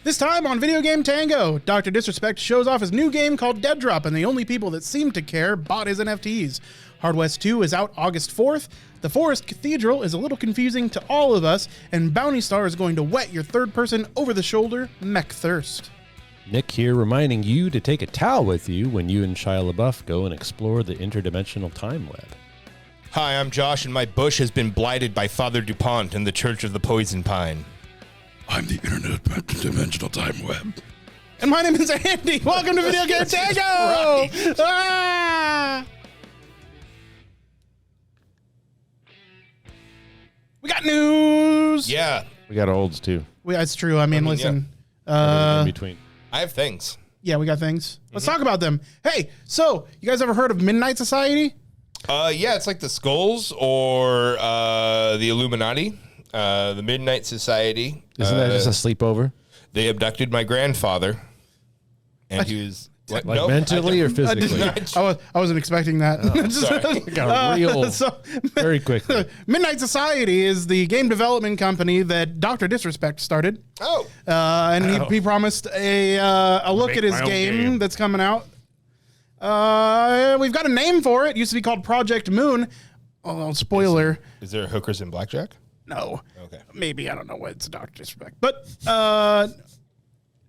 This time on Video Game Tango, Dr. Disrespect shows off his new game called Deadrop, and the only people that seem to care bought his NFTs. Hard West 2 is out August 4th, the Forest Cathedral is a little confusing to all of us, and Bounty Star is going to whet your third-person, over-the-shoulder mech thirst. Nick here reminding you to take a towel with you when you and Shia LaBeouf go and explore the interdimensional time web. Hi, I'm Josh, and my bush has been blighted by Father DuPont in the Church of the Poison Pine. I'm the interdimensional time web. And my name is Andy. Welcome to Video Game Tango! Ah! We got news! Yeah. We got olds too. That's true. I mean, listen. In between. I have things. Yeah, we got things. Let's talk about them. Hey, so, you guys ever heard of Midnight Society? Yeah, it's like the Skulls or the Illuminati. The Midnight Society. Isn't that just a sleepover? They abducted my grandfather, and he was like mentally or physically? I wasn't expecting that. Oh, sorry. Got real very quickly. Midnight Society is the game development company that Dr. Disrespect started. Oh. And he promised a look at his game that's coming out. We've got a name for it. It used to be called Project Moon. Oh, spoiler. Is there hookers in blackjack? No. Okay. Maybe. I don't know what it's Dr. Disrespect. But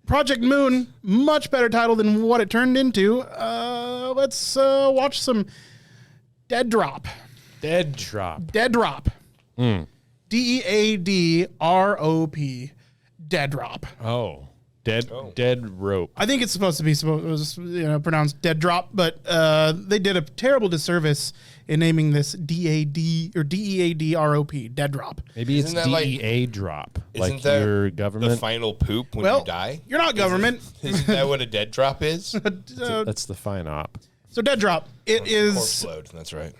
Project Moon, much better title than what it turned into. Let's watch some Deadrop. Deadrop. D-E-A-D-R-O-P. Deadrop. Oh. Dead rope. I think it's supposed to be pronounced Deadrop, but they did a terrible disservice in naming this D-A-D or D-E-A-D-R-O-P, Deadrop. Maybe it's DEA drop, like that your government. The final poop when you die? You're not government. Isn't that what a dead drop is? That's the fine op. So Deadrop, it is... Corpse load, that's right.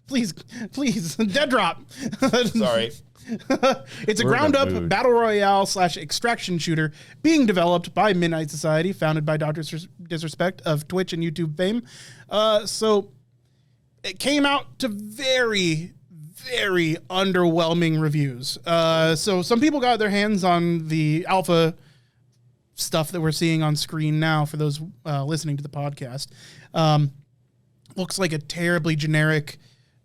please, Deadrop. Sorry. It's a ground-up battle royale / extraction shooter being developed by Midnight Society, founded by Dr. Disrespect of Twitch and YouTube fame. So it came out to very, very underwhelming reviews. So some people got their hands on the alpha stuff that we're seeing on screen now for those listening to the podcast. Looks like a terribly generic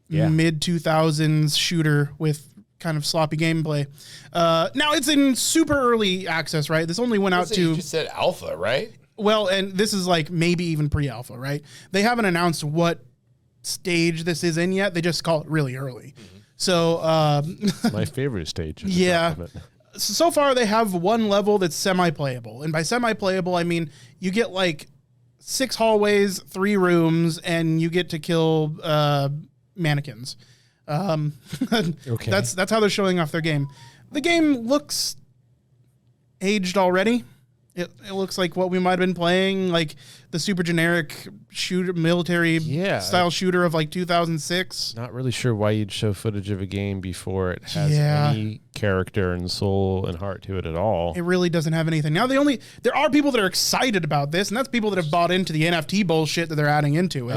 mid-2000s shooter with kind of sloppy gameplay. Now it's in super early access, right? This only went out to... You just said alpha, right? Well, and this is like maybe even pre-alpha, right? They haven't announced what stage this is in yet. They just call it really early. So... my favorite stage. Yeah. So far, they have one level that's semi-playable. And by semi-playable, I mean you get like 6 hallways, 3 rooms, and you get to kill mannequins. Okay. That's how they're showing off their game. The game looks aged already. It looks like what we might have been playing, like the super generic shooter, military style shooter of like 2006. Not really sure why you'd show footage of a game before it has any character and soul and heart to it at all. It really doesn't have anything. Now there are people that are excited about this, and that's people that have bought into the NFT bullshit that they're adding into it.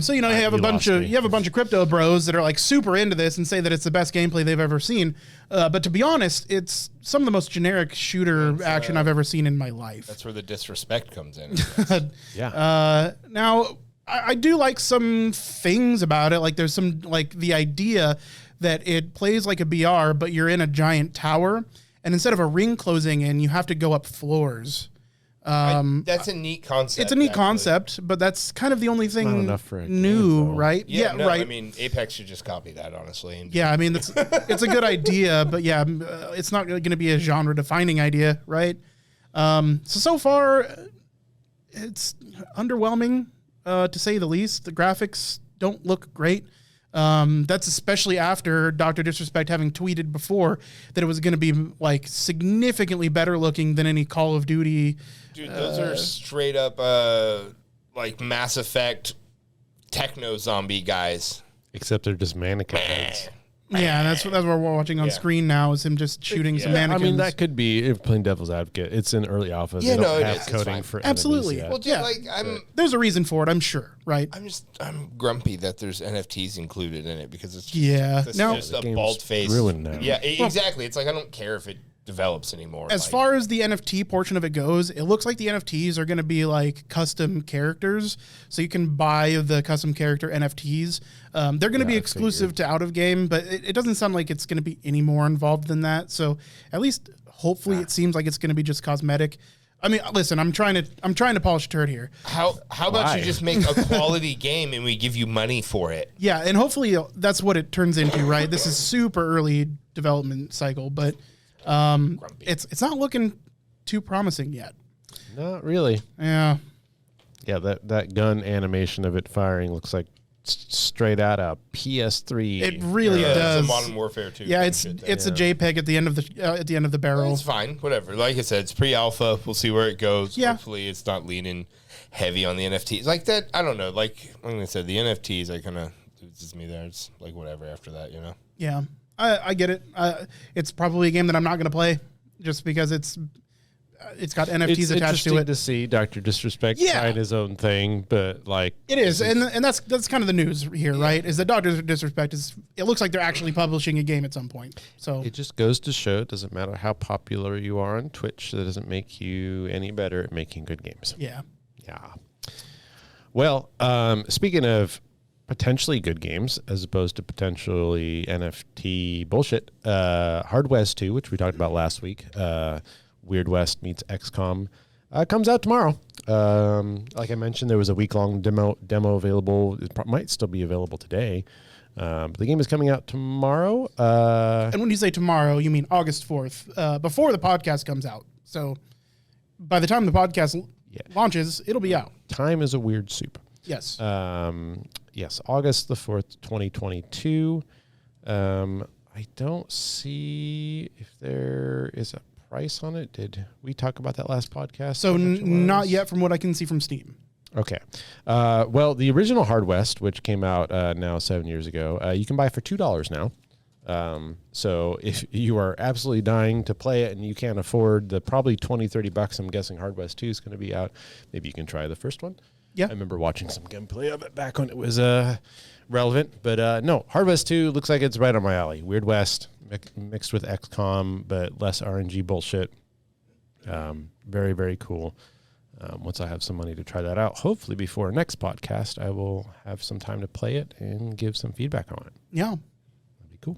So you have a bunch of crypto bros that are like super into this and say that it's the best gameplay they've ever seen. But to be honest, it's some of the most generic shooter action I've ever seen in my life. That's where the disrespect comes in. Now, I do like some things about it. Like there's some, like the idea that it plays like a BR, but you're in a giant tower, and instead of a ring closing in, you have to go up floors. That's a neat concept. It's a neat concept, but that's kind of the only thing new, right? Right. I mean, Apex should just copy that, honestly. Yeah, I mean, it's a good idea, but it's not going to be a genre-defining idea, right? So far, it's underwhelming, to say the least. The graphics don't look great. That's especially after Dr. Disrespect having tweeted before that it was going to be like significantly better looking than any Call of Duty. Dude, those are straight up like Mass Effect techno zombie guys. Except they're just mannequin heads. Yeah, that's what we're watching on screen now, is him just shooting some mannequins. I mean, that could be, if playing devil's advocate, it's in early alpha. They don't have coding for absolutely. Yet. Well, dude, there's a reason for it, I'm sure, right? I'm grumpy that there's NFTs included in it because it's just, now just a bald face. Ruined now. Yeah, exactly. It's like I don't care if it develops anymore. As far as the NFT portion of it goes, it looks like the NFTs are going to be like custom characters, so you can buy the custom character NFTs. They're going to be exclusive to out of game, but it doesn't sound like it's going to be any more involved than that. So at least, hopefully, it seems like it's going to be just cosmetic. I mean, listen, I'm trying to polish a turd here. How about you just make a quality game and we give you money for it? Yeah, and hopefully that's what it turns into, right? This is super early development cycle, but it's not looking too promising yet. Not really. Yeah. Yeah, that gun animation of it firing looks like straight out of PS3. It really does. It's a Modern Warfare 2. Yeah, it's a JPEG at the end of the barrel. It's fine, whatever. Like I said, it's pre-alpha. We'll see where it goes. Yeah. Hopefully, it's not leaning heavy on the NFTs like that. I don't know. Like I said, the NFTs, I kind of loses me there. It's like whatever after that, you know. Yeah, I get it. It's probably a game that I'm not going to play just because it's got NFTs attached to it. To see Dr. Disrespect trying his own thing, but like it is, and that's kind of the news here, right? Is that Dr. Disrespect it looks like they're actually publishing a game at some point. So it just goes to show it doesn't matter how popular you are on Twitch, that doesn't make you any better at making good games. Yeah. Well, speaking of potentially good games as opposed to potentially NFT bullshit, Hard West 2, which we talked about last week, Weird West meets XCOM, comes out tomorrow. Like I mentioned, there was a week-long demo available. It might still be available today. But the game is coming out tomorrow. And when you say tomorrow, you mean August 4th, before the podcast comes out. So by the time the podcast launches, it'll be out. Time is a weird soup. Yes. Yes, August the 4th, 2022. I don't see if there is a price on it. Did we talk about that last podcast? So not yet from what I can see from Steam. Okay. Well, the original Hard West, which came out now 7 years ago, you can buy for $2 now. So if you are absolutely dying to play it and you can't afford the probably $20-$30, I'm guessing Hard West 2 is going to be out, maybe you can try the first one. Yeah. I remember watching some gameplay of it back when it was relevant. But no, Hard West 2 looks like it's right on my alley. Weird West mixed with XCOM, but less RNG bullshit. Very, very cool. Once I have some money to try that out, hopefully before our next podcast, I will have some time to play it and give some feedback on it. Yeah. That'd be cool.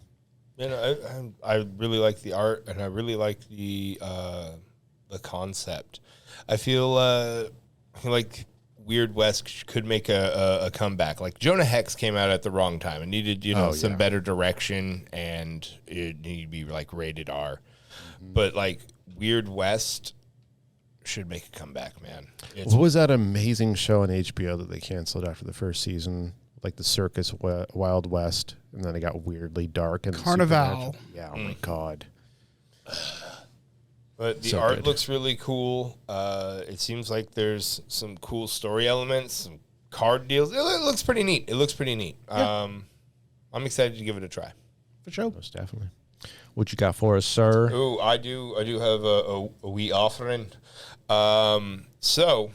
You know, I really like the art and I really like the concept. I feel like Weird West could make a comeback. Like Jonah Hex came out at the wrong time and needed, some better direction, and it needed to be like rated R. Mm-hmm. But like Weird West should make a comeback, man. What was that amazing show on HBO that they canceled after the first season? Like the Circus Wild West, and then it got weirdly dark and Carnival. Yeah, oh my God. But the art looks really cool. It seems like there's some cool story elements, some card deals. It looks pretty neat. Yeah. I'm excited to give it a try. For sure. Most definitely. What you got for us, sir? Oh, I do have a wee offering. So,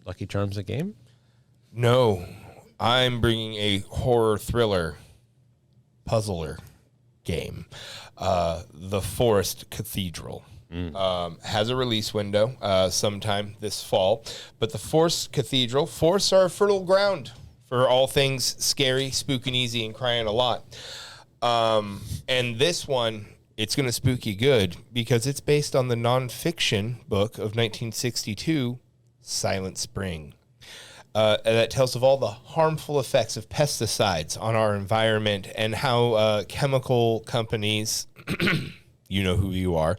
Lucky Charms a game? No, I'm bringing a horror thriller puzzler game. The Forest Cathedral. Has a release window sometime this fall. But the Forest Cathedral, forests are fertile ground for all things scary, spooky, and easy, and crying a lot. And this one, it's going to spook you good because it's based on the nonfiction book of 1962, Silent Spring. That tells of all the harmful effects of pesticides on our environment and how chemical companies... you know who you are,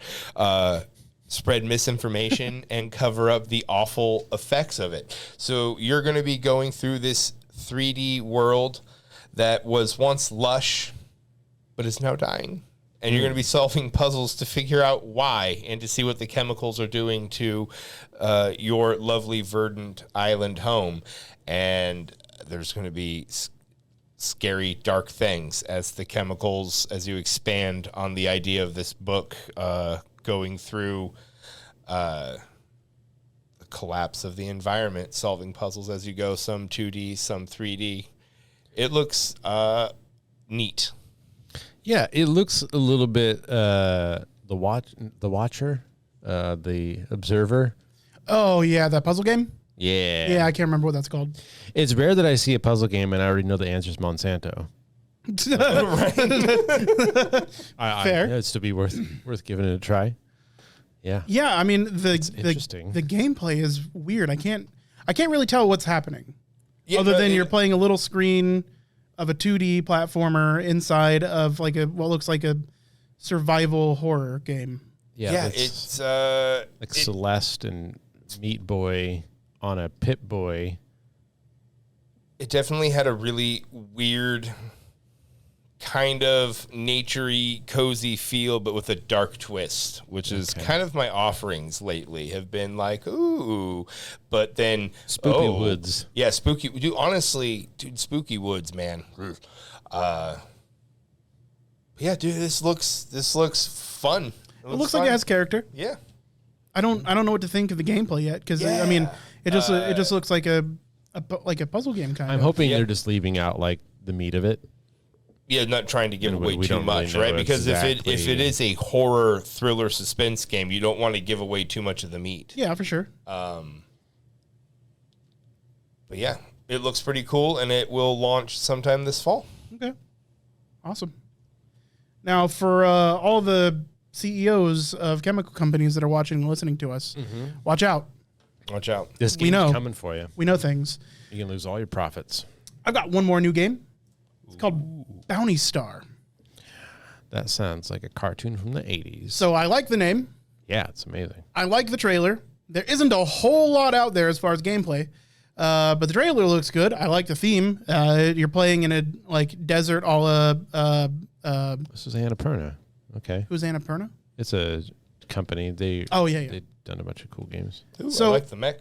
spread misinformation and cover up the awful effects of it. So you're going to be going through this 3D world that was once lush, but is now dying. And you're going to be solving puzzles to figure out why and to see what the chemicals are doing to your lovely verdant island home. And there's going to be scary, dark things as the chemicals, as you expand on the idea of this book, going through the collapse of the environment, solving puzzles as you go, some 2D, some 3D. It looks neat. Yeah, it looks a little bit the Watcher, the Observer. Oh yeah, that puzzle game. Yeah. Yeah, I can't remember what that's called. It's rare that I see a puzzle game and I already know the answer is Monsanto. Fair. It'd still be worth giving it a try. Yeah. Yeah, I mean interesting. the gameplay is weird. I can't really tell what's happening. Yeah, other than you're playing a little screen of a 2D platformer inside of like what looks like a survival horror game. Yeah, it's like Celeste and Meat Boy on a Pip Boy. It definitely had a really weird kind of naturey, cozy feel, but with a dark twist, which is kind of my offerings lately have been like, ooh, but then Spooky Woods. Yeah, spooky. Dude, honestly, Spooky Woods, man. Yeah, dude, this looks fun. It looks like it has character. Yeah. I don't know what to think of the gameplay yet because I mean it just looks like a puzzle game kind of. I'm hoping they're just leaving out like the meat of it. Yeah, not trying to give away too much, really right? Because exactly. if it is a horror thriller suspense game, you don't want to give away too much of the meat. Yeah, for sure. But yeah, it looks pretty cool, and it will launch sometime this fall. Okay, awesome. Now, for all the CEOs of chemical companies that are watching and listening to us, watch out. Watch out. This We game's know. coming for you. We know things. You can lose all your profits. I've got one more new game. It's called Bounty Star. That sounds like a cartoon from the 80s. So I like the name. Yeah, it's amazing. I like the trailer. There isn't a whole lot out there as far as gameplay, but the trailer looks good. I like the theme. You're playing in a like desert, This is Annapurna. Okay. Who's Annapurna? It's a company. They've done a bunch of cool games. Ooh, So- I like the mech.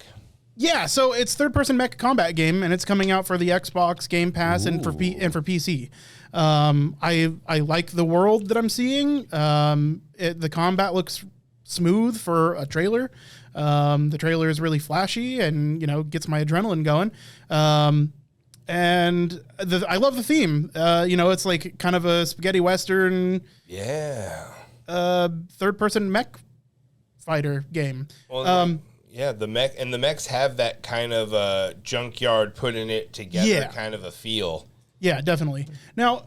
Yeah, so it's third-person mech combat game, and it's coming out for the Xbox Game Pass and for PC. I like the world that I'm seeing. The combat looks smooth for a trailer. The trailer is really flashy and gets my adrenaline going. And I love the theme. It's like kind of a spaghetti western. Yeah. Third-person mech fighter game. Well, yeah, the mechs have that kind of junkyard putting it together kind of a feel. Yeah, definitely. Now,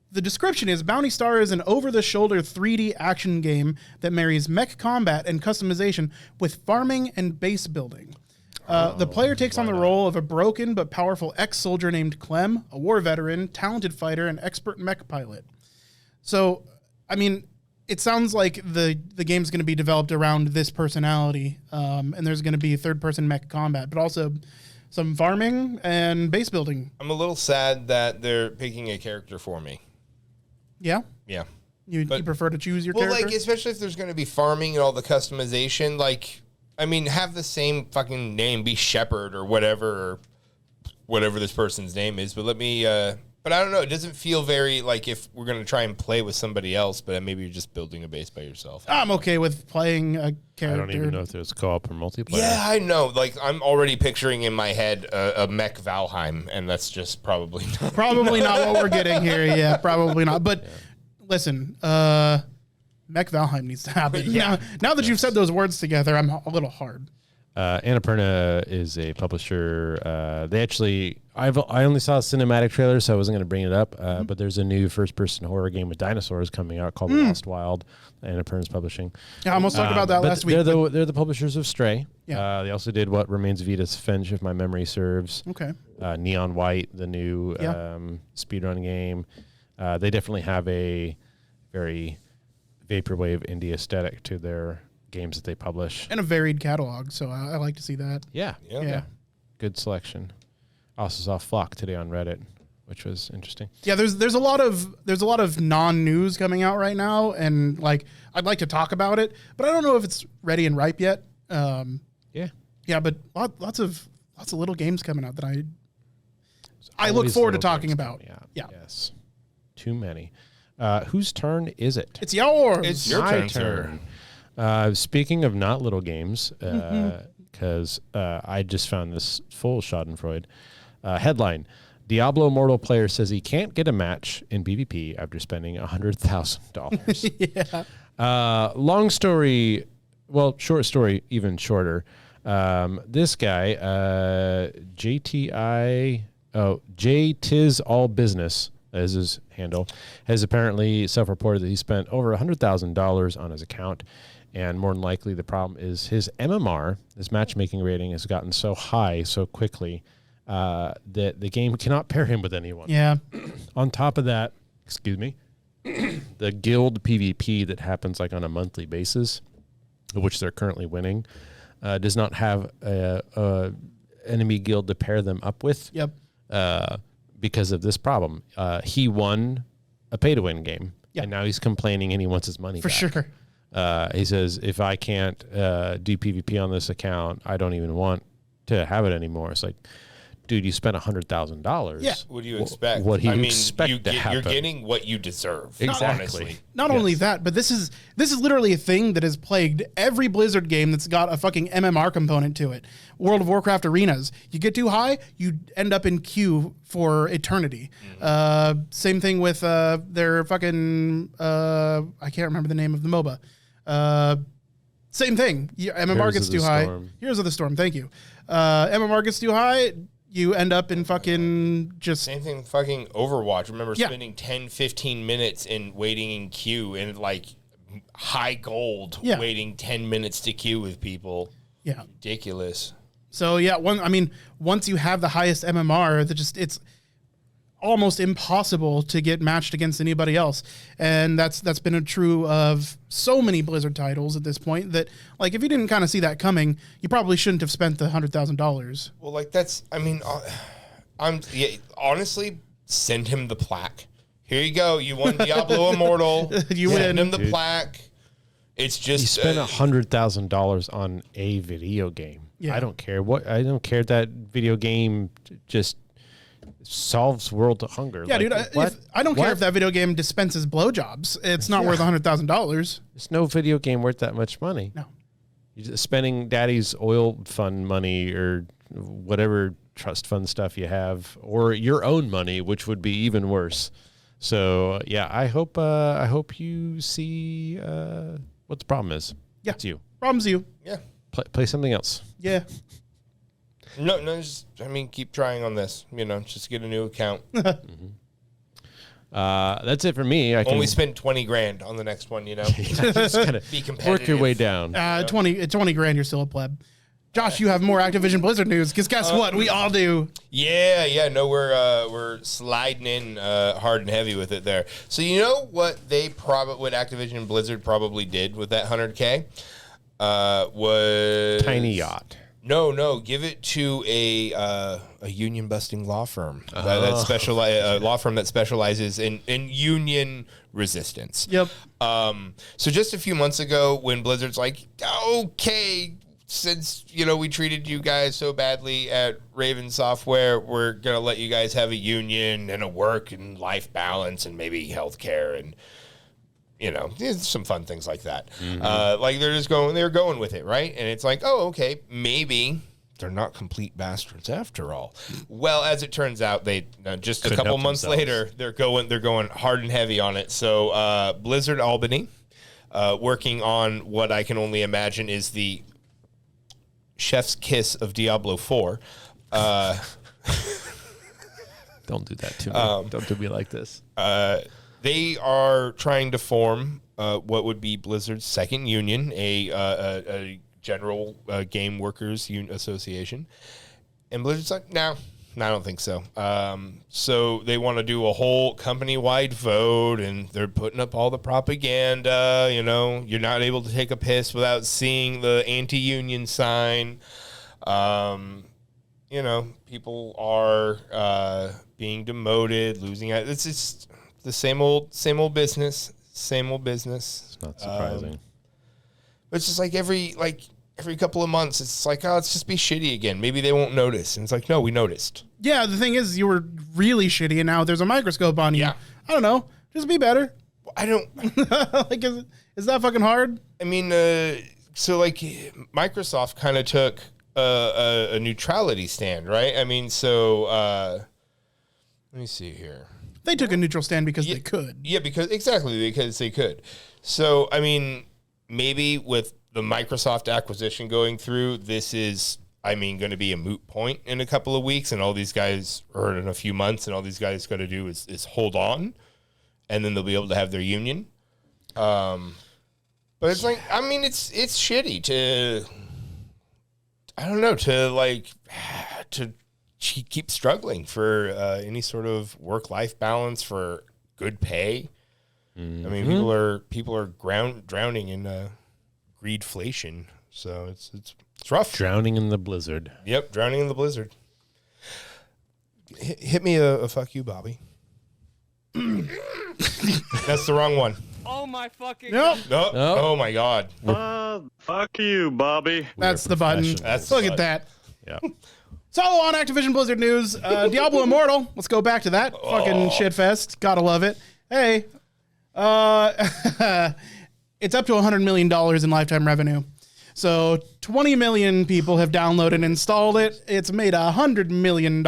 the description is Bounty Star is an over-the-shoulder 3D action game that marries mech combat and customization with farming and base building. The player takes on the role of a broken but powerful ex-soldier named Clem, a war veteran, talented fighter, and expert mech pilot. So, I mean, it sounds like the game's going to be developed around this personality, and there's going to be third-person mech combat, but also some farming and base building. I'm a little sad that they're picking a character for me. Yeah? Yeah. You prefer to choose your Well, character? like, especially if there's going to be farming and all the customization, like, I mean, have the same fucking name, be Shepherd or whatever this person's name is, but let me, but I don't know, it doesn't feel very, like, if we're going to try and play with somebody else, but maybe you're just building a base by yourself. I'm okay with playing a character. I don't even know if there's co-op or multiplayer. Yeah, I know. Like, I'm already picturing in my head a mech Valheim, and that's just probably not. Probably not what we're getting here. Yeah, probably not. But listen, mech Valheim needs to happen. Yeah. Now that you've said those words together, I'm a little hard. Annapurna is a publisher. I only saw a cinematic trailer, so I wasn't going to bring it up. But there's a new first-person horror game with dinosaurs coming out called Lost Wild. Annapurna's publishing. Yeah, I almost talked about that but last week. They're the publishers of Stray. Yeah. They also did What Remains of Edith Finch, if my memory serves. Okay. Neon White, the new speedrun game. They definitely have a very vaporwave indie aesthetic to their games that they publish. And a varied catalog, so I like to see that. Yeah. Good selection. I also saw Flock today on Reddit, which was interesting. Yeah, there's a lot of non-news coming out right now, and like I'd like to talk about it, but I don't know if it's ready and ripe yet. Yeah, but lots of little games coming out that I look forward to talking about. Yeah. Yes. Too many. Whose turn is it? It's yours. It's your My turn. Speaking of not little games, because I just found this full schadenfreude. Headline: Diablo Immortal player says he can't get a match in PvP after spending $100,000. Long story, well, short story, even shorter. This guy, JTiz All Business, as his handle, has apparently self-reported that he spent over $100,000 on his account. And more than likely, the problem is his MMR, his matchmaking rating, has gotten so high so quickly that the game cannot pair him with anyone. Yeah. On top of that, excuse me, the guild PvP that happens like on a monthly basis, which they're currently winning, does not have a enemy guild to pair them up with. Yep. Because of this problem. He won a pay-to-win game, and now he's complaining and he wants his money For back. sure. He says, if I can't do PvP on this account, I don't even want to have it anymore. It's like, dude, you spent $100,000. Yeah. What do you expect? What do you expect to happen? You're getting what you deserve. Exactly. Honestly. Not only that, but this is literally a thing that has plagued every Blizzard game that's got a fucking MMR component to it. World of Warcraft arenas. You get too high, you end up in queue for eternity. Same thing with their fucking I can't remember the name of the MOBA. Same thing. MMR gets too high. Heroes of the Storm. Thank you. MMR gets too high. You end up in fucking just... Same thing with fucking Overwatch. Remember spending 10, 15 minutes in waiting in queue and like high gold waiting 10 minutes to queue with people. Yeah. Ridiculous. So yeah, once you have the highest MMR, it's almost impossible to get matched against anybody else. And that's been true of so many Blizzard titles at this point that, like, if you didn't kind of see that coming, you probably shouldn't have spent the $100,000. Well, like honestly, send him the plaque. Here you go. You won Diablo Immortal. Send him the plaque. It's just you spent $100,000 on a video game. Yeah. I don't care that video game just solves world hunger. Yeah, like, dude. I don't care if that video game dispenses blowjobs. It's not worth $100,000. There's no video game worth that much money. No. You're just spending daddy's oil fund money or whatever trust fund stuff you have, or your own money, which would be even worse. So yeah, I hope you see what the problem is. Yeah, it's you. Problem's you. Yeah. Play something else. Yeah. No, keep trying on this. Just get a new account. That's it for me. I can only spend $20,000 on the next one. Just kind of be competitive. work your way down. 20 grand, you're still a pleb. Josh, you have more Activision Blizzard news because guess what? We all do. Yeah. No, we're sliding in hard and heavy with it there. So you know what what Activision Blizzard probably did with that $100K was tiny yacht. No, give it to a union busting law firm law firm that specializes in union resistance. Yep. So just a few months ago, when Blizzard's like, okay, since we treated you guys so badly at Raven Software, we're gonna let you guys have a union and a work and life balance and maybe healthcare and some fun things like that. Like they're going with it, right? And it's like, oh, okay, maybe they're not complete bastards after all. Well, as it turns out, they just a couple months later, they're going hard and heavy on it. So Blizzard Albany, working on what I can only imagine is the chef's kiss of Diablo 4. Don't do that to me. Don't do me like this. They are trying to form what would be Blizzard's second union, a general game workers association. And Blizzard's like, no, I don't think so. So they want to do a whole company-wide vote, and they're putting up all the propaganda. You're not able to take a piss without seeing the anti-union sign. People are being demoted, losing out. It's just the same old business. It's not surprising. It's just like every couple of months, it's like, oh, let's just be shitty again. Maybe they won't notice. And it's like, no, we noticed. Yeah, the thing is, you were really shitty, and now there's a microscope on you. Yeah. I don't know. Just be better. I don't... like, is that fucking hard? I mean, so, like, Microsoft kind of took a neutrality stand, right? I mean, so... let me see here. They took a neutral stand because they could. Yeah, because they could. So, I mean, maybe with the Microsoft acquisition going through, this is, going to be a moot point in a couple of weeks, and all these guys, or in a few months, and all these guys got to do is hold on, and then they'll be able to have their union. But it's like, it's shitty to, to keep struggling for any sort of work-life balance, for good pay. Mm-hmm. People are drowning in greedflation. So it's rough. Drowning in the blizzard. Yep, drowning in the blizzard. Hit me a fuck you, Bobby. That's the wrong one. Oh my fucking nope. Nope. Oh my god. Fuck you, Bobby. That's the button. Look at that. Yeah. So on Activision Blizzard news, Diablo Immortal. Let's go back to that fucking shitfest. Gotta love it. Hey, it's up to $100 million in lifetime revenue. So 20 million people have downloaded and installed it. It's made $100 million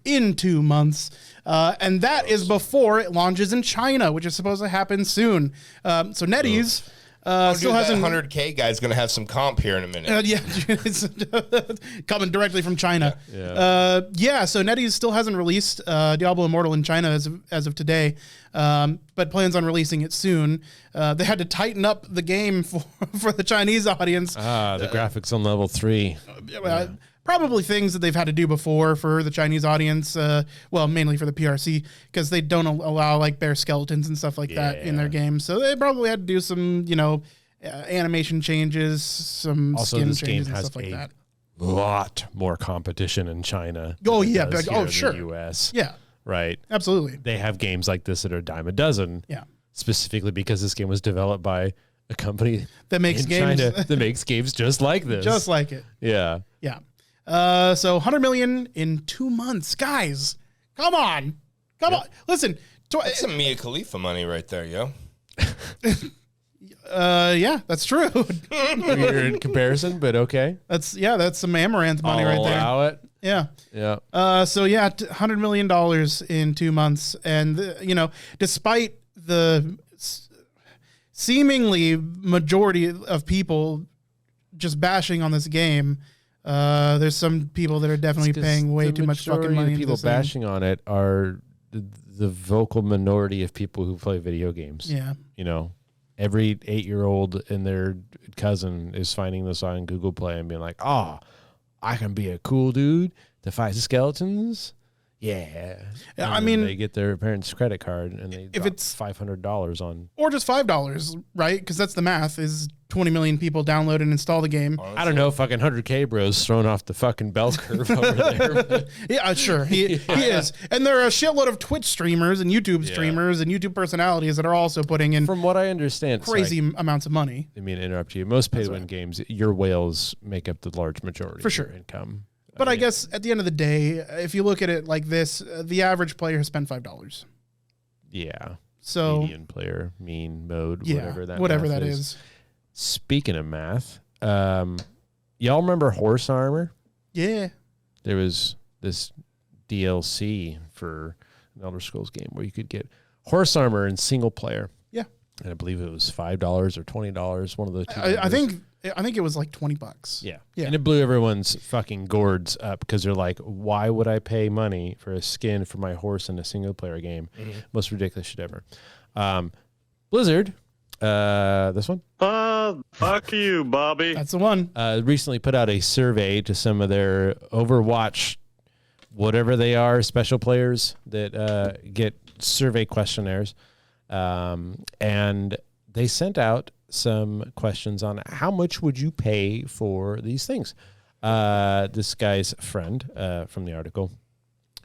in 2 months. And that is before it launches in China, which is supposed to happen soon. So NetEase still hasn't. 100K guy's going to have some comp here in a minute. Yeah, it's coming directly from China. Yeah. So NetEase still hasn't released Diablo Immortal in China as of today, but plans on releasing it soon. They had to tighten up the game for the Chinese audience. The graphics on level 3. Probably things that they've had to do before for the Chinese audience. Mainly for the PRC, because they don't allow like bare skeletons and stuff like that in their game. So they probably had to do some, animation changes, some also, skin this changes game and has stuff like that. Lot more competition in China. Oh yeah, sure. In the US. Yeah, right. Absolutely. They have games like this that are a dime a dozen. Yeah, specifically because this game was developed by a company that makes games China that makes games just like this, just like it. Yeah. So 100 million in 2 months, guys. Come on. Listen, that's some Mia Khalifa money right there, yo. Yeah, that's true. Weird in comparison, but okay. That's some Amaranth money right there. Allow it. Yeah. $100 million in 2 months, and despite the seemingly majority of people just bashing on this game, there's some people that are definitely paying way too much fucking money. The people bashing on it are the vocal minority of people who play video games. Yeah. Every 8-year-old and their cousin is finding this on Google Play and being like, I can be a cool dude that fights the skeletons. Yeah. They get their parents' credit card and they drop $500 on. Or just $5, right? Because that's the math, is 20 million people download and install the game. Honestly. I don't know, fucking 100K bros thrown off the fucking bell curve over there. Yeah, sure. He is. And there are a shitload of Twitch streamers and YouTube streamers and YouTube personalities that are also putting in, from what I understand, crazy amounts of money. I mean, interrupt you. Most pay-to-win games, your whales make up the large majority for sure of your income. But I guess at the end of the day, if you look at it like this, the average player has spent $5. Yeah. So median player, mean, mode, whatever that is. Speaking of math, y'all remember Horse Armor? Yeah. There was this DLC for an Elder Scrolls game where you could get Horse Armor in single player. Yeah. And I believe it was $5 or $20, one of the two. I think it was like $20. Yeah. And it blew everyone's fucking gourds up because they're like, why would I pay money for a skin for my horse in a single player game? Mm-hmm. Most ridiculous shit ever. Blizzard, this one? Fuck you, Bobby. That's the one. Recently put out a survey to some of their Overwatch, whatever they are, special players that get survey questionnaires. And they sent out some questions on how much would you pay for these things. This guy's friend from the article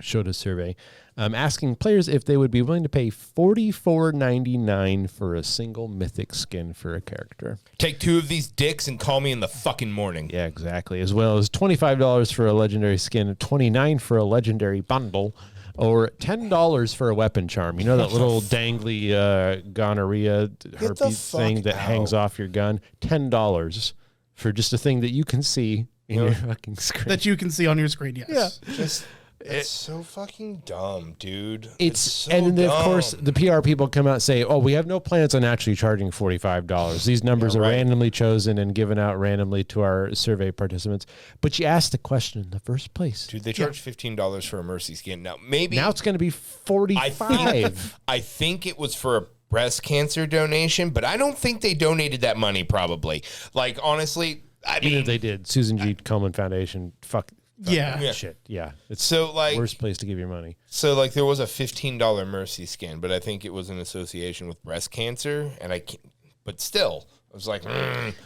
showed a survey asking players if they would be willing to pay $44.99 for a single mythic skin for a character. Take 2 of these dicks and call me in the fucking morning. Yeah, exactly. As well as $25 for a legendary skin, $29 for a legendary bundle, or $10 for a weapon charm. You know that little dangly gonorrhea herpes thing that hangs off your gun? $10 for just a thing that you can see in your fucking screen. That you can see on your screen, yes. Yeah. It's so fucking dumb, dude. It's so and then, of dumb. course the PR people come out and say, "Oh, we have no plans on actually charging $45. These numbers are randomly chosen and given out randomly to our survey participants." But you asked the question in the first place, dude. They charge $15 for a Mercy skin. Now it's going to be $45. I think it was for a breast cancer donation, but I don't think they donated that money. Probably, like honestly, I mean, if they did, Susan G. Komen Foundation. Fuck. Shit. Yeah. It's so like worst place to give your money. So like there was a $15 Mercy skin, but I think it was in association with breast cancer, and I can't. But still, I was like,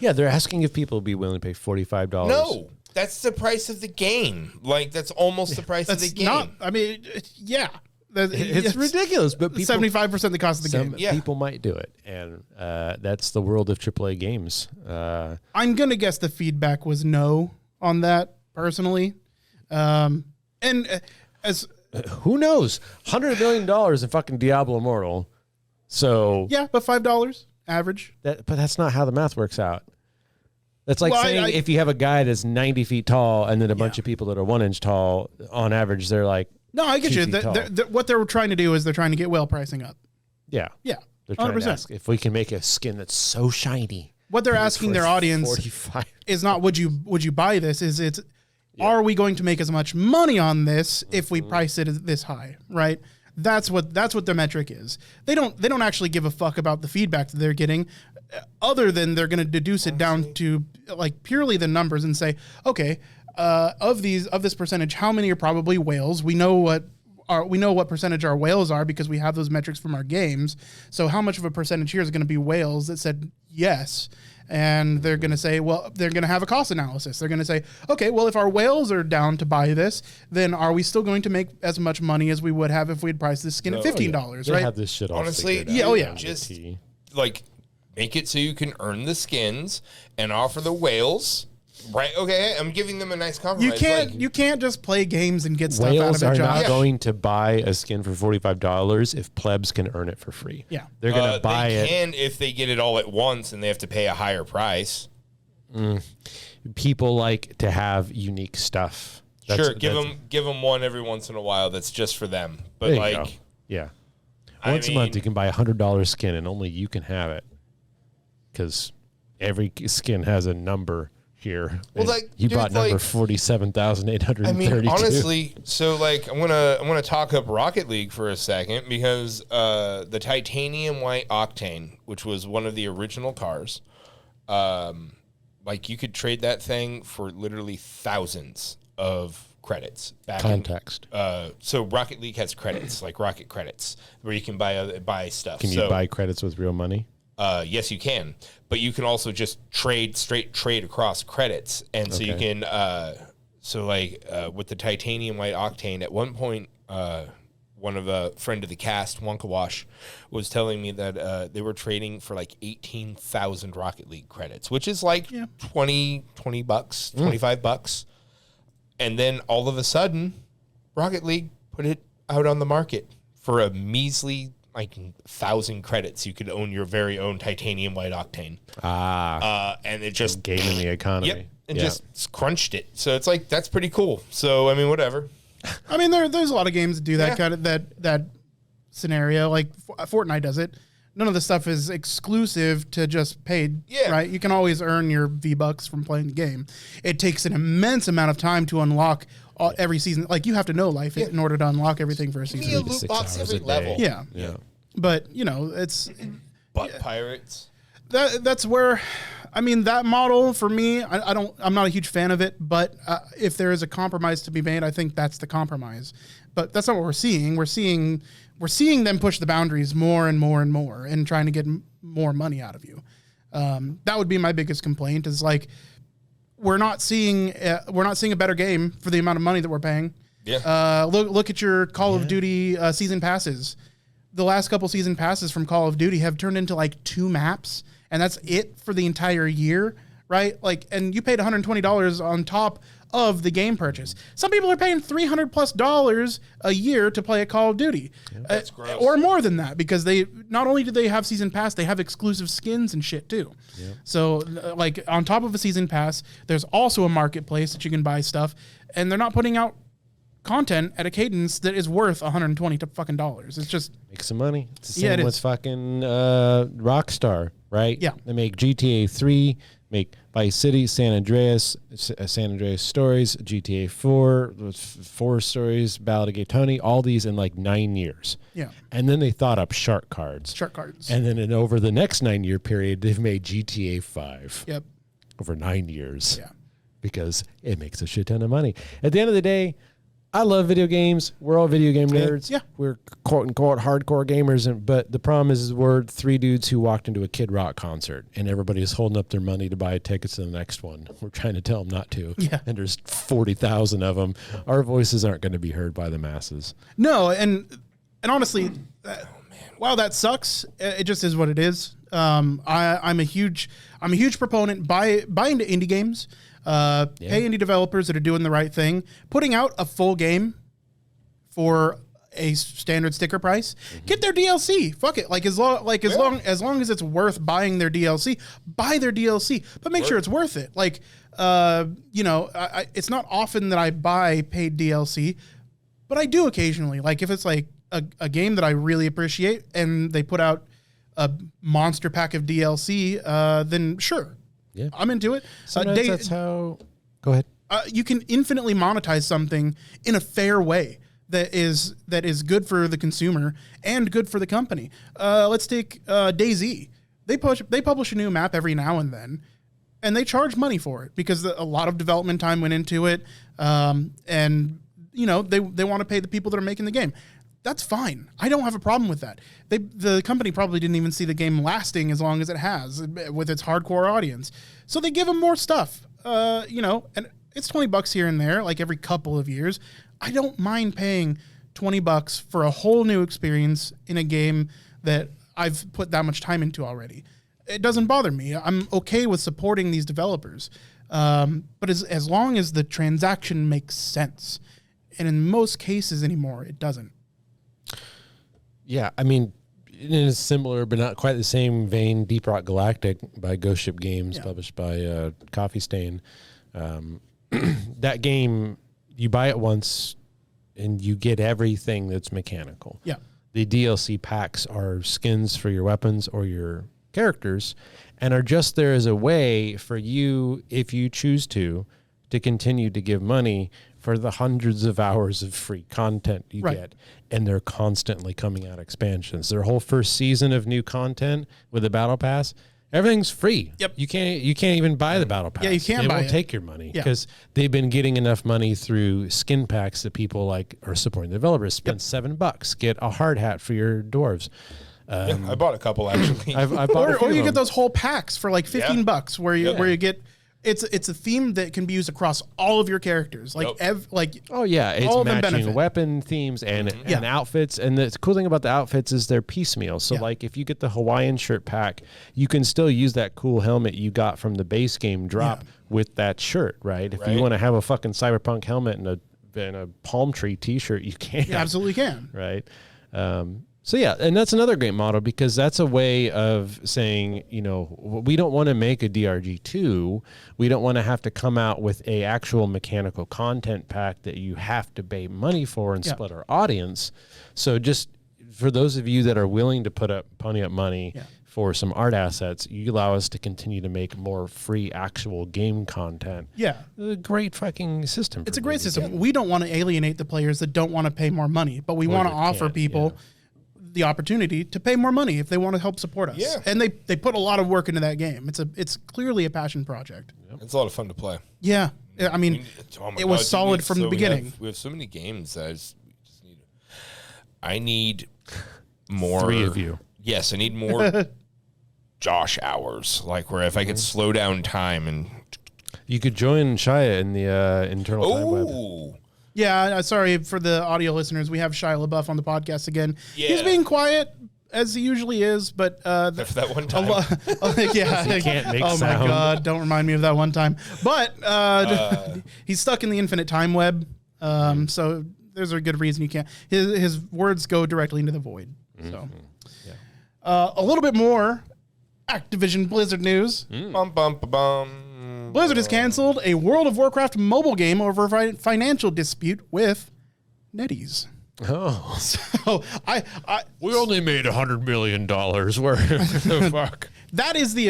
yeah, they're asking if people would be willing to pay $45. No, that's the price of the game. Like that's almost the price of the game. Not, I mean, yeah. It's ridiculous, but 75% the cost of the game. People might do it, and that's the world of AAA games. I'm gonna guess the feedback was no on that personally, and as who knows, $100 million in fucking Diablo Immortal. So yeah, but $5 average. But that's not how the math works out. That's like saying if you have a guy that's 90 feet tall and then a bunch of people that are 1 inch tall, on average, they're like. No, I get you. What they're trying to do is they're trying to get whale pricing up. Yeah. Yeah. They're trying to ask if we can make a skin that's so shiny. What they're asking their audience 45. is not would you buy this? Are we going to make as much money on this if we price it this high? Right. That's what the metric is. They don't actually give a fuck about the feedback that they're getting, other than they're going to deduce it down to like purely the numbers and say, okay. Of this percentage, how many are probably whales? We know what percentage our whales are because we have those metrics from our games. So how much of a percentage here is going to be whales that said yes? And they're going to say, well, they're going to have a cost analysis. They're going to say, okay, well, if our whales are down to buy this, then are we still going to make as much money as we would have if we'd priced this skin at $15? They right? have this shit all honestly. figured out. Just like make it so you can earn the skins and offer the whales. Right. Okay. I'm giving them a nice compromise. You can't just play games and get stuff out whales of it. Are not going to buy a skin for $45 if plebs can earn it for free. Yeah, they're going to buy it. They can if they get it all at once and they have to pay a higher price. People like to have unique stuff. Give them one every once in a while. That's just for them. But like, yeah, once a month you can buy $100 skin and only you can have it because every skin has a number. Here. Well, like you bought number 47,832. I mean, honestly, so like I'm gonna talk up Rocket League for a second because the titanium white octane, which was one of the original cars, like you could trade that thing for literally thousands of credits. Context. So Rocket League has credits, like Rocket credits, where you can buy stuff. Can you buy credits with real money? Yes, you can, but you can also just trade across credits, and so you can. With the titanium white octane, at one point, one of a friend of the cast, Wonka Wash, was telling me that they were trading for like 18,000 Rocket League credits, which is like $20 bucks, $25, and then all of a sudden, Rocket League put it out on the market for a measly. Like 1,000 credits, you could own your very own titanium white octane. And it just gaming the economy. Yep, and just crunched it. So it's like that's pretty cool. So I mean, whatever. I mean, there's a lot of games that do that kind of that scenario. Like Fortnite does it. None of the stuff is exclusive to just paid. Yeah. Right. You can always earn your V-Bucks from playing the game. It takes an immense amount of time to unlock every season. Like you have to know life in order to unlock everything for a season. Give me a loot box every level. Yeah. But you know, it's butt pirates. That's where, I mean, that model for me, I'm not a huge fan of it. But if there is a compromise to be made, I think that's the compromise. But that's not what we're seeing. We're seeing them push the boundaries more and more and more, and trying to get more money out of you. That would be my biggest complaint. Is like we're not seeing a better game for the amount of money that we're paying. Yeah. Look at your Call of Duty season passes. The last couple season passes from Call of Duty have turned into like 2 maps, and that's it for the entire year, right? Like, and you paid $120 on top of the game purchase. Some people are paying $300+ a year to play a Call of Duty, that's gross. Or more than that, because they not only do they have season pass, they have exclusive skins and shit too. Yep. So, like on top of a season pass, there's also a marketplace that you can buy stuff, and they're not putting out content at a cadence that is worth $120 fucking dollars. It's just Make some money. It's the Yeah, same it with is. fucking Rockstar, right? Yeah. They make GTA 3, make Vice City, San Andreas Stories, GTA 4, Forest Stories, Ballad of Gay Tony, all these in like 9 years. Yeah. And then they thought up Shark Cards. shark cards. And then over the next 9-year period, they've made GTA 5 Yep. over 9 years. Yeah. Because it makes a shit ton of money. At the end of the day, I love video games. We're all video game nerds. Yeah. We're quote unquote hardcore gamers. But the problem is we're 3 dudes who walked into a Kid Rock concert and everybody's holding up their money to buy tickets to the next one. We're trying to tell them not to. Yeah. And there's 40,000 of them. Our voices aren't going to be heard by the masses. No, and honestly, while that sucks, it just is what it is. I'm a huge proponent buy into indie games. Pay indie developers that are doing the right thing, putting out a full game for a standard sticker price. Get their DLC. Fuck it. As long as it's worth buying their DLC, buy their DLC. But make sure it's worth it. It's not often that I buy paid DLC, but I do occasionally. Like if it's like a game that I really appreciate and they put out a monster pack of DLC, then sure. Yeah. I'm into it. Sometimes that's how... Go ahead. You can infinitely monetize something in a fair way that is good for the consumer and good for the company. Let's take DayZ. They publish a new map every now and then, and they charge money for it because a lot of development time went into it, and they want to pay the people that are making the game. That's fine. I don't have a problem with that. The company probably didn't even see the game lasting as long as it has with its hardcore audience. So they give them more stuff, and it's $20 here and there, like every couple of years. I don't mind paying $20 for a whole new experience in a game that I've put that much time into already. It doesn't bother me. I'm okay with supporting these developers. But as long as the transaction makes sense, and in most cases anymore, it doesn't. Yeah, I mean, in a similar but not quite the same vein, Deep Rock Galactic by Ghost Ship Games, published by Coffee Stain. That game, you buy it once and you get everything that's mechanical. Yeah. The DLC packs are skins for your weapons or your characters and are just there as a way for you, if you choose to continue to give money for the hundreds of hours of free content you get. And they're constantly coming out expansions. Their whole first season of new content with the Battle Pass, everything's free. Yep. You can't even buy the Battle Pass. Yeah, you can't they buy won't it. take your money because they've been getting enough money through skin packs that people are supporting the developers. Spend $7, get a hard hat for your dwarves. I bought a couple actually. I've bought a few Or you of get them. those whole packs for like $15 where you get it's a theme that can be used across all of your characters. Oh yeah, it's all of them matching benefit. weapon themes and outfits. And the cool thing about the outfits is they're piecemeal. So like if you get the Hawaiian shirt pack, you can still use that cool helmet you got from the base game drop with that shirt, right? If you want to have a fucking cyberpunk helmet and a palm tree t-shirt, you can. You absolutely can. Right. So yeah, and that's another great model because that's a way of saying, we don't want to make a DRG2. We don't want to have to come out with a actual mechanical content pack that you have to pay money for and split our audience. So just for those of you that are willing to pony up money for some art assets, you allow us to continue to make more free actual game content. Yeah. A great fucking system. It's a great system. We don't want to alienate the players that don't want to pay more money, but we want to offer people the opportunity to pay more money if they want to help support us. Yeah. And they put a lot of work into that game. It's clearly a passion project. It's a lot of fun to play. Yeah. I mean, it was solid from the beginning. We have so many games that I need more. 3 of you. Yes, I need more Josh hours. Like where if I could slow down time and You could join Shia in the internal time web. oh. Yeah, sorry for the audio listeners. We have Shia LaBeouf on the podcast again. Yeah. He's being quiet as he usually is, but For that one time. he can't make oh sound. my god! Don't remind me of that one time. But he's stuck in the infinite time web. So there's a good reason you can't. His words go directly into the void. So a little bit more Activision Blizzard news. Bum, bum, ba, bum. Blizzard has canceled a World of Warcraft mobile game over a financial dispute with NetEase. Oh, So we only made $100 million. Where the fuck? that is the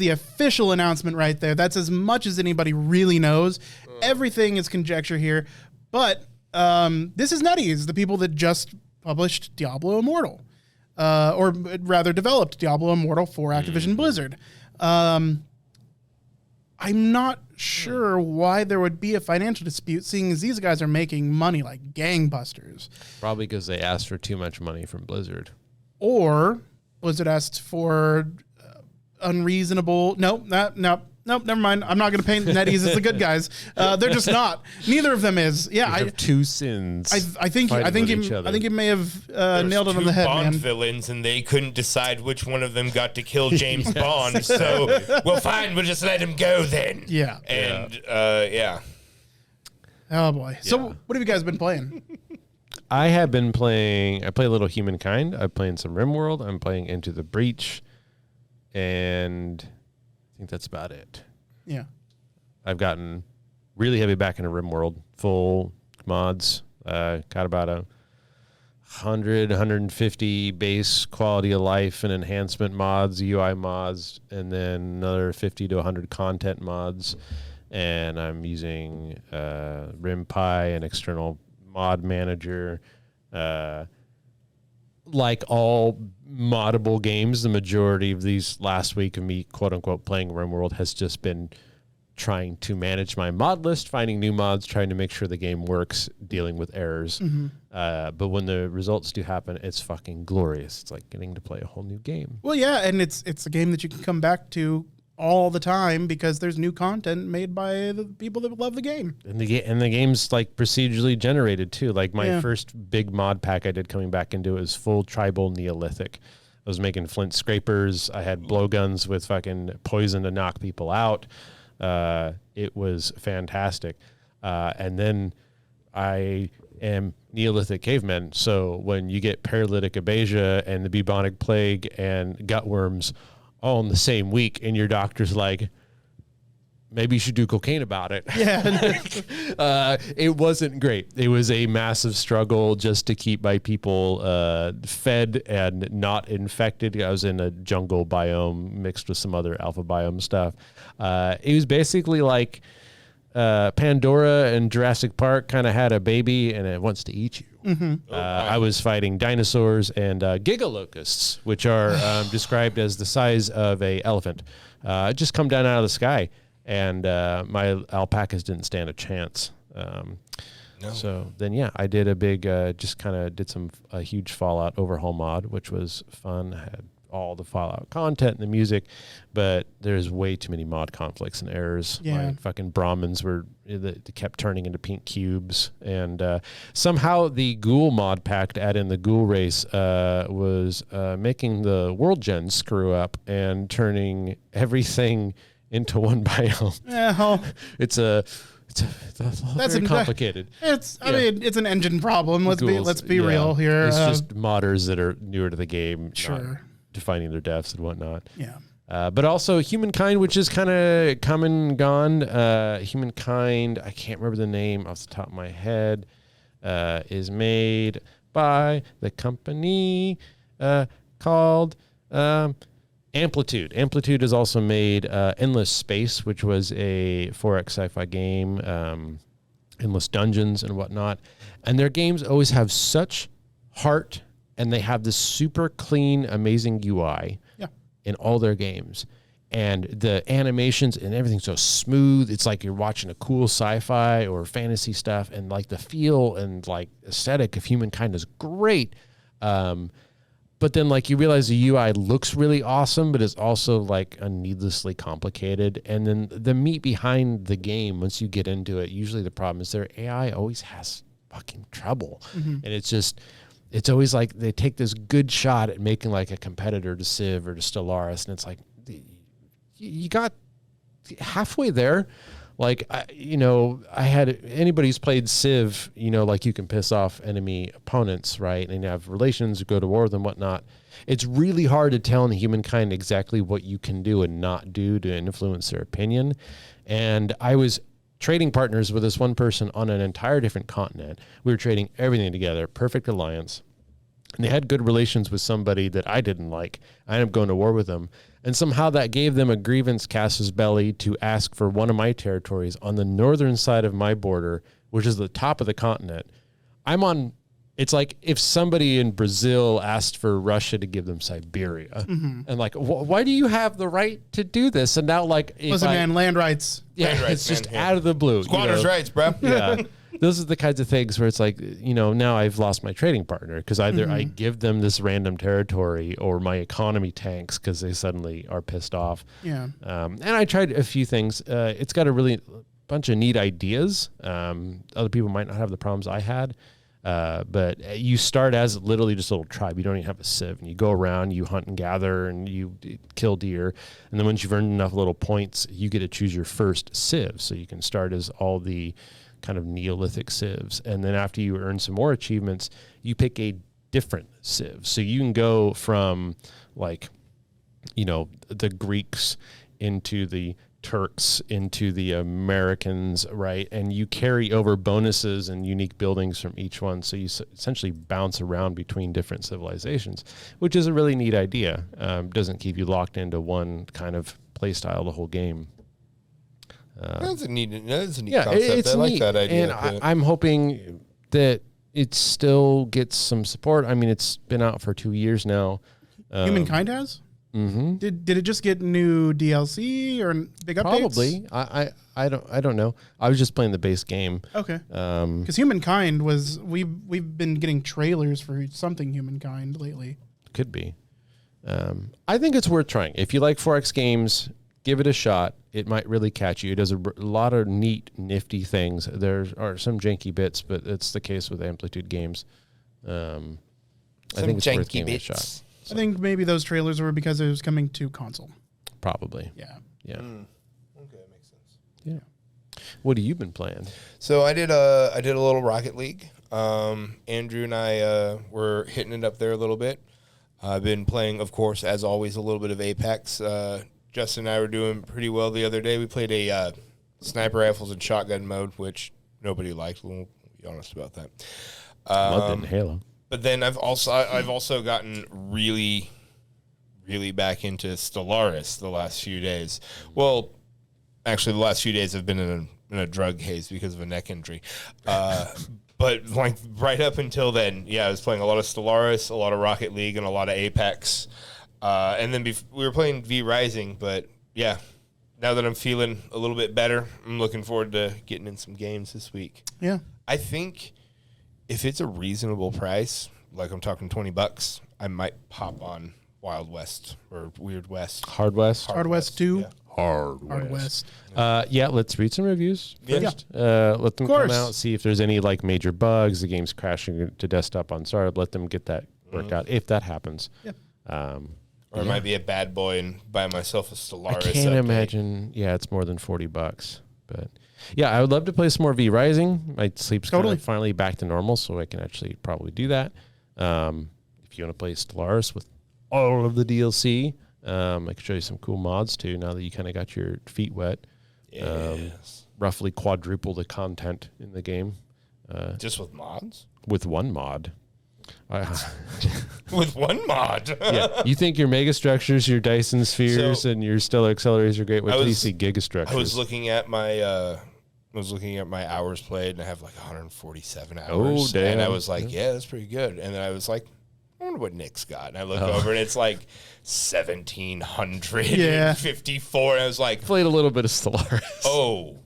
official announcement right there. That's as much as anybody really knows. Everything is conjecture here, but this is NetEase, the people that just published Diablo Immortal, or rather developed Diablo Immortal for Activision Blizzard. I'm not sure why there would be a financial dispute, seeing as these guys are making money like gangbusters. Probably because they asked for too much money from Blizzard. Or Blizzard asked for unreasonable. Nope, never mind. I'm not going to paint NetEase as the good guys. They're just not. Neither of them is. Yeah, I have two sins. I think you may have nailed it on the head, Bond man. villains, and they couldn't decide which one of them got to kill James Bond. So, well, fine, we'll just let him go then. Yeah. And yeah. Oh boy. So what have you guys been playing? I have been playing. I play a little Humankind. I'm playing some RimWorld. I'm playing Into the Breach, and I think that's about it. Yeah. I've gotten really heavy back into RimWorld, full mods. Got about 150 base quality of life and enhancement mods, UI mods, and then another 50 to 100 content mods. And I'm using RimPy, an external mod manager. Like all moddable games, the majority of these last week of me, quote unquote, playing RimWorld has just been trying to manage my mod list, finding new mods, trying to make sure the game works, dealing with errors. But when the results do happen, it's fucking glorious. It's like getting to play a whole new game. Well, yeah, and it's a game that you can come back to all the time because there's new content made by the people that love the game. And the game's like procedurally generated too. Like my first big mod pack I did coming back into it was full tribal Neolithic. I was making flint scrapers. I had blowguns with fucking poison to knock people out. It was fantastic. And then I am Neolithic cavemen. So when you get paralytic abasia and the bubonic plague and gutworms all in the same week, and your doctor's like, maybe you should do cocaine about it. Yeah. It wasn't great. It was a massive struggle just to keep my people fed and not infected. I was in a jungle biome mixed with some other alpha biome stuff. It was basically like Pandora and Jurassic Park kind of had a baby and it wants to eat you. I was fighting dinosaurs and gigalocusts, which are described as the size of an elephant. Just come down out of the sky. And my alpacas didn't stand a chance. So then, yeah, I did a big, just kind of did a huge Fallout overhaul mod, which was fun. I had all the Fallout content and the music, but there's way too many mod conflicts and errors. Yeah. My fucking Brahmins they kept turning into pink cubes. And somehow the ghoul mod pack to add in the ghoul race was making the world gen screw up and turning everything into one biome. Well, It's very complicated. I mean, it's an engine problem. Let's be real here. It's just modders that are newer to the game, Sure. not defining their deaths and whatnot. Yeah. But also Humankind, which is kind of come and gone. Humankind, I can't remember the name off the top of my head, is made by the company called Amplitude. Amplitude has also made Endless Space, which was a 4X sci-fi game, Endless Dungeons and whatnot. And their games always have such heart, and they have this super clean, amazing UI in all their games. And the animations and everything's so smooth. It's like you're watching a cool sci-fi or fantasy stuff, and like the feel and like aesthetic of Humankind is great. But then, like, you realize the UI looks really awesome, but it's also, like, needlessly complicated. And then the meat behind the game, once you get into it, usually the problem is their AI always has fucking trouble. And it's always like they take this good shot at making, like, a competitor to Civ or to Stellaris, and it's like, you got halfway there. Like, I had anybody who's played Civ, like you can piss off enemy opponents, right? And you have relations, go to war with them, whatnot. It's really hard to tell in Humankind exactly what you can do and not do to influence their opinion. And I was trading partners with this one person on an entire different continent. We were trading everything together, perfect alliance. And they had good relations with somebody that I didn't like. I ended up going to war with them. And somehow that gave them a grievance casus belli to ask for one of my territories on the northern side of my border, which is the top of the continent. It's like if somebody in Brazil asked for Russia to give them Siberia. And like, why do you have the right to do this? And now like... Listen, man, land rights. Yeah, Land rights, it's just man, out of the blue. Squatters' rights, bro. Yeah. Those are the kinds of things where it's like, now I've lost my trading partner because either I give them this random territory or my economy tanks because they suddenly are pissed off. Yeah. And I tried a few things. It's got a really bunch of neat ideas. Other people might not have the problems I had. But you start as literally just a little tribe. You don't even have a civ. And you go around, you hunt and gather, and you kill deer. And then once you've earned enough little points, you get to choose your first civ. So you can start as all the kind of Neolithic civs. And then after you earn some more achievements, you pick a different civ. So you can go from like, the Greeks into the Turks into the Americans, right? And you carry over bonuses and unique buildings from each one. So you essentially bounce around between different civilizations, which is a really neat idea. Doesn't keep you locked into one kind of play style the whole game. That's a neat concept. It's I like neat. that idea. And I'm hoping that it still gets some support. I mean, it's been out for 2 years now. Humankind has? Mm-hmm. Did it just get new DLC or big updates? Probably. I don't know. I was just playing the base game. Okay. Because Humankind we've been getting trailers for something Humankind lately. Could be. I think it's worth trying. If you like 4X games, give it a shot. It might really catch you. It does a lot of neat, nifty things. There are some janky bits, but it's the case with Amplitude games. I think it's worth giving it a shot. I think maybe those trailers were because it was coming to console. Probably. Yeah. Yeah. Okay, that makes sense. Yeah. What have you been playing? So I did a little Rocket League. Andrew and I were hitting it up there a little bit. I've been playing, of course, as always, a little bit of Apex. Justin and I were doing pretty well the other day. We played a sniper rifles and shotgun mode, which nobody liked. We'll be honest about that. Loved it in Halo. But then I've also gotten really, really back into Stellaris the last few days. Well, actually, the last few days have been in a drug haze because of a neck injury. But like right up until then, I was playing a lot of Stellaris, a lot of Rocket League, and a lot of Apex. And then we were playing V Rising. But yeah, now that I'm feeling a little bit better, I'm looking forward to getting in some games this week. Yeah, I think if it's a reasonable price, like I'm talking $20, I might pop on Wild West or Weird West. Hard West. Hard West 2. Yeah. Hard West. Let's read some reviews first. Yeah. Let them come out, see if there's any like major bugs, the game's crashing to desktop on startup. Let them get that worked out if that happens. Yeah. Or it might be a bad boy and buy myself a Stellaris. I can't imagine. Yeah, it's more than $40, but yeah, I would love to play some more V Rising. My sleep's kind of finally back to normal, so I can actually probably do that. If you want to play Stellaris with all of the DLC, I can show you some cool mods too. Now that you kind of got your feet wet, roughly quadruple the content in the game. Just with mods? With one mod. With one mod? Yeah, you think your mega structures, your Dyson spheres, and your stellar accelerators are great. Wait till you see gigastructures. I was looking at my hours played, and I have like 147 hours. Oh, damn. And I was like, yeah, that's pretty good. And then I was like, I wonder what Nick's got. And I look over, and it's like 1,754. And I was like, played a little bit of Stellaris. Oh,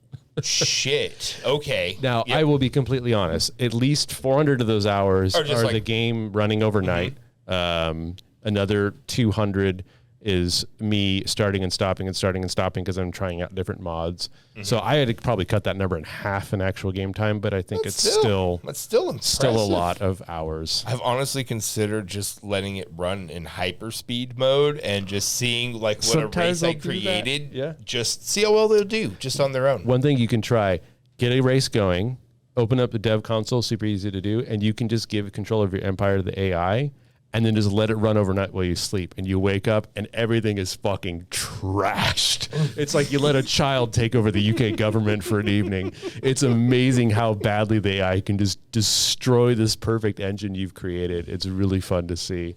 shit. Okay. Now, I will be completely honest. At least 400 of those hours are the game running overnight. Another 200 is me starting and stopping because I'm trying out different mods. So I had to probably cut that number in half in actual game time, but I think it's still a lot of hours. I've honestly considered just letting it run in hyperspeed mode and just seeing like what a race I created. Yeah. Just see how well they'll do just on their own. One thing you can try, get a race going, open up the dev console, super easy to do, and you can just give control of your empire to the AI and then just let it run overnight while you sleep. And you wake up and everything is fucking trashed. It's like you let a child take over the UK government for an evening. It's amazing how badly the AI can just destroy this perfect engine you've created. It's really fun to see.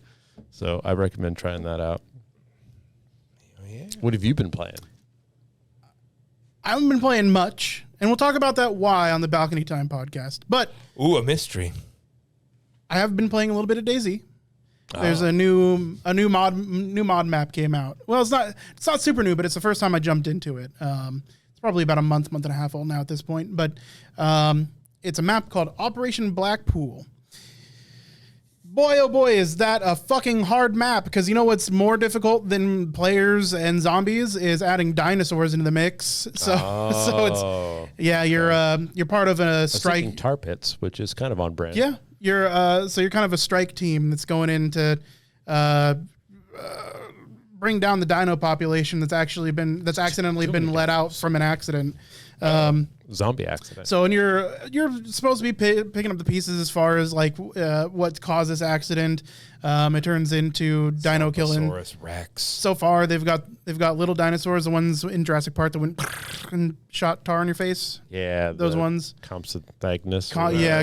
So I recommend trying that out. Yeah. What have you been playing? I haven't been playing much, and we'll talk about that why on the Balcony Time podcast. But Ooh, a mystery. I have been playing a little bit of DayZ. There's a new mod map came out. Well, it's not super new, but it's the first time I jumped into it. It's probably about a month and a half old now at this point. But it's a map called Operation Blackpool. Boy, oh boy, is that a fucking hard map, because you know what's more difficult than players and zombies is adding dinosaurs into the mix. So you're part of a strike. Tar Pits, which is kind of on brand. Yeah, you're kind of a strike team that's going in to bring down the dino population that's accidentally been let out from an accident. Zombie accident. So, and you're supposed to be picking up the pieces as far as like what caused this accident. It turns into dino killing. Rex. So far, they've got little dinosaurs, the ones in Jurassic Park that went and shot tar on your face. Yeah, those ones. Compsognathus.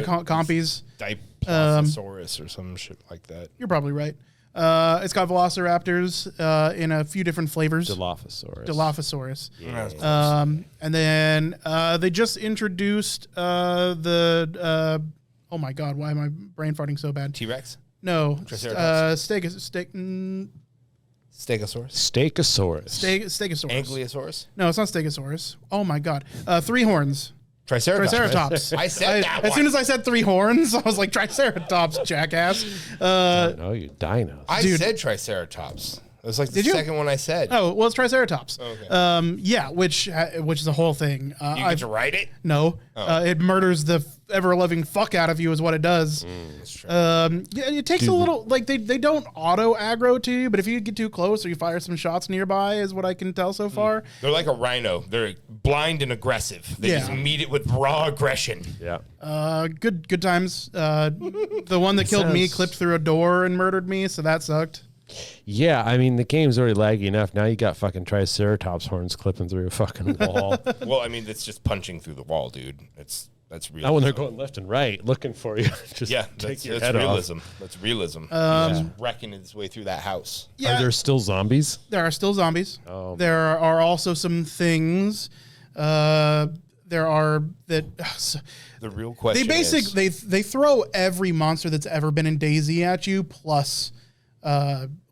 Compies. Diplophosaurus or some shit like that. You're probably right. It's got velociraptors in a few different flavors. Dilophosaurus. Yeah. And then they just introduced oh my god, why am I brain farting so bad? T-Rex? No. Triceratops? Stegosaurus. Stegosaurus. Ankylosaurus? No, it's not Stegosaurus. Oh my god. Three horns. Triceratops. I said that as soon as I said three horns, I was like, Triceratops, jackass. No, you dinos. I said Triceratops. It was like the second one I said. Oh, well, it's Triceratops. Okay. Yeah, which is a whole thing. You get to write it? No. It murders the ever-loving fuck out of you is what it does. That's true. It takes a little, like, they don't auto-aggro to you, but if you get too close or you fire some shots nearby is what I can tell so far. They're like a rhino. They're blind and aggressive. They just meet it with raw aggression. Yeah. Good times. The one that killed me clipped through a door and murdered me, so that sucked. Yeah, I mean, the game's already laggy enough. Now you got fucking Triceratops horns clipping through a fucking wall. Well, I mean, it's just punching through the wall, dude. That's real. Now when they're going left and right looking for you, just take your head realism. off. That's realism. It's wrecking its way through that house. Yeah. Are there still zombies? There are still zombies. Oh. There are also some things. There are that. The real question is... They throw every monster that's ever been in DayZ at you, plus...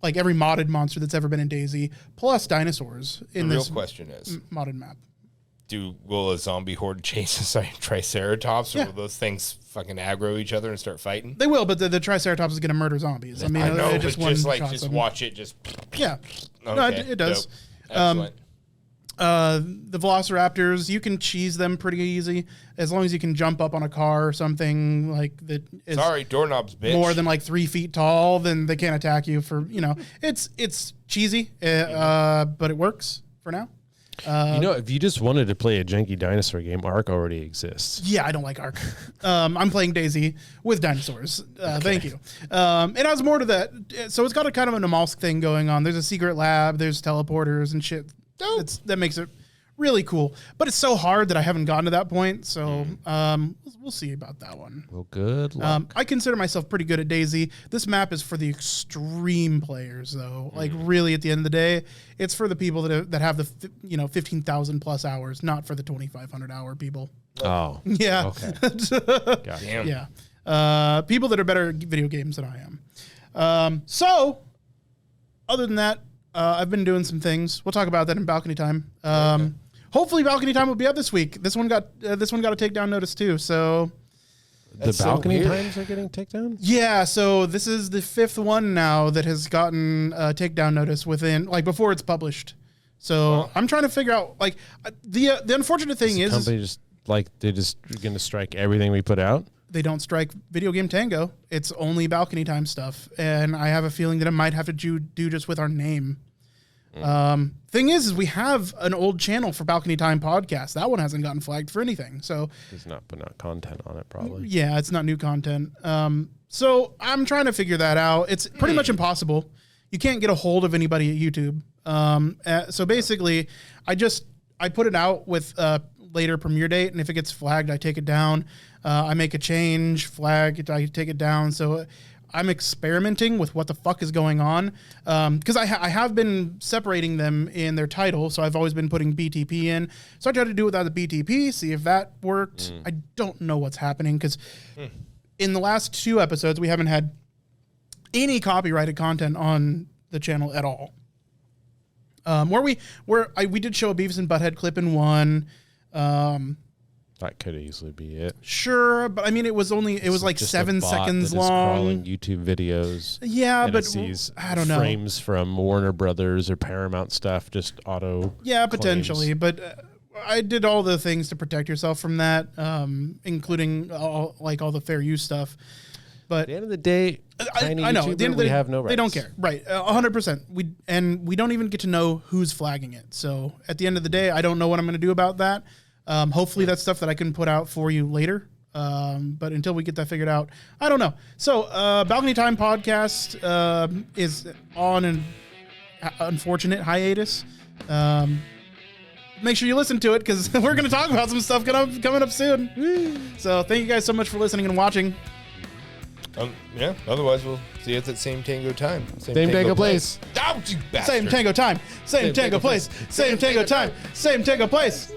like every modded monster that's ever been in DayZ, plus dinosaurs in this question is modded map. Will a zombie horde chase a Triceratops, or Yeah. will those things fucking aggro each other and start fighting? They will, but the Triceratops is going to murder zombies. I mean, I know, it but just watch it. Just yeah, okay, no, it does. dope. Excellent. The Velociraptors, you can cheese them pretty easy as long as you can jump up on a car or something like that. Is Sorry, doorknobs, bitch. more than like 3 feet tall, then they can't attack you. It's cheesy, but it works for now. If you just wanted to play a janky dinosaur game, Ark already exists. Yeah, I don't like Ark. I'm playing DayZ with dinosaurs. Thank you. It has more to that. So it's got a kind of a Namalsk thing going on. There's a secret lab. There's teleporters and shit. That makes it really cool. But it's so hard that I haven't gotten to that point. So we'll see about that one. Well, good luck. I consider myself pretty good at DayZ. This map is for the extreme players, though. Like, really, at the end of the day, it's for the people that have the 15,000 plus hours, not for the 2,500 hour people. Oh, Yeah. Okay. Damn. Yeah. People that are better at video games than I am. So, other than that, I've been doing some things. We'll talk about that in Balcony Time. Hopefully, Balcony Time will be up this week. This one got a takedown notice too. So The balcony times are getting takedown? yeah, so this is the 5th one now that has gotten a takedown notice before it's published. So I'm trying to figure out the unfortunate thing is company they're just going to strike everything we put out. they don't strike Video Game Tango. It's only Balcony Time stuff, and I have a feeling that it might have to do just with our name. Thing is we have an old channel for Balcony Time Podcast. That one hasn't gotten flagged for anything. So He's not putting out content on it, probably. yeah, it's not new content. So I'm trying to figure that out. It's pretty much impossible. You can't get a hold of anybody at YouTube. So basically, I put it out with a later premiere date, and if it gets flagged, I take it down. I make a change, flag it, I take it down. So I'm experimenting with what the fuck is going on, because I have been separating them in their title, so I've always been putting BTP in. So I tried to do it without the BTP, see if that worked. I don't know what's happening, because in the last 2 episodes, we haven't had any copyrighted content on the channel at all. We did show a Beavis and Butthead clip in one. That could easily be it. Sure, but I mean, it was like Just 7 a bot seconds that is crawling long. YouTube videos. Yeah, and but it sees I don't know. frames from Warner Brothers or Paramount stuff, just auto. Yeah, claims. potentially, but I did all the things to protect yourself from that, including all the fair use stuff. But At the end of the day, tiny I know. YouTuber, At the end of the we day, have no rights. They don't care. Right. 100%. We don't even get to know who's flagging it. So at the end of the day, I don't know what I'm going to do about that. Hopefully that's stuff that I can put out for you later. But until we get that figured out, I don't know. So Balcony Time Podcast is on an unfortunate hiatus. Make sure you listen to it, because we're going to talk about some stuff coming up soon. So thank you guys so much for listening and watching. Yeah. Otherwise, we'll see you at that same tango time. Same tango place. Oh, you bastard. Same tango time. Same tango place. Same tango time. Same tango place.